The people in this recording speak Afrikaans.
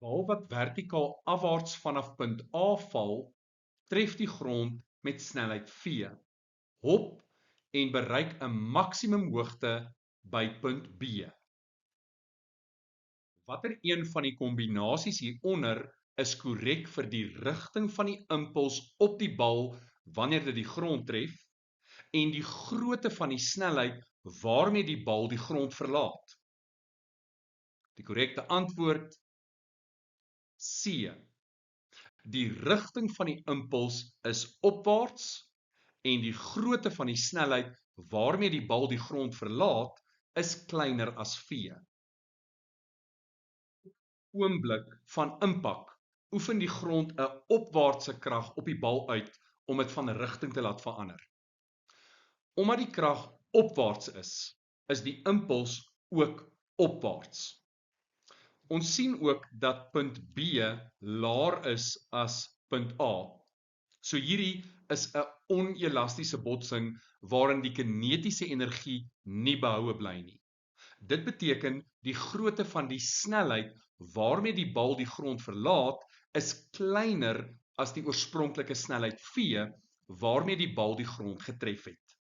Bal wat vertikaal afwaarts vanaf punt A val, tref die grond met snelheid v, hop en bereik 'n maksimum hoogte by punt B. Watter een van die kombinasies hieronder is korrek vir die rigting van die impuls op die bal wanneer dit die grond tref en die grootte van die snelheid waarmee die bal die grond verlaat? Die korrekte antwoord C. Die rigting van die impuls is opwaarts en die grootte van die snelheid waarmee die bal die grond verlaat is kleiner as v. Oomblik van impak oefen die grond 'n opwaartse krag op die bal uit om dit van rigting te laat verander. Omdat die krag opwaarts is die impuls ook opwaarts. Ons sien ook dat punt B laer is as punt A. So hierdie is 'n onelastiese botsing waarin die kinetiese energie nie behoue bly nie. Dit beteken die grootte van die snelheid waarmee die bal die grond verlaat is kleiner as die oorspronklike snelheid v waarmee die bal die grond getref het.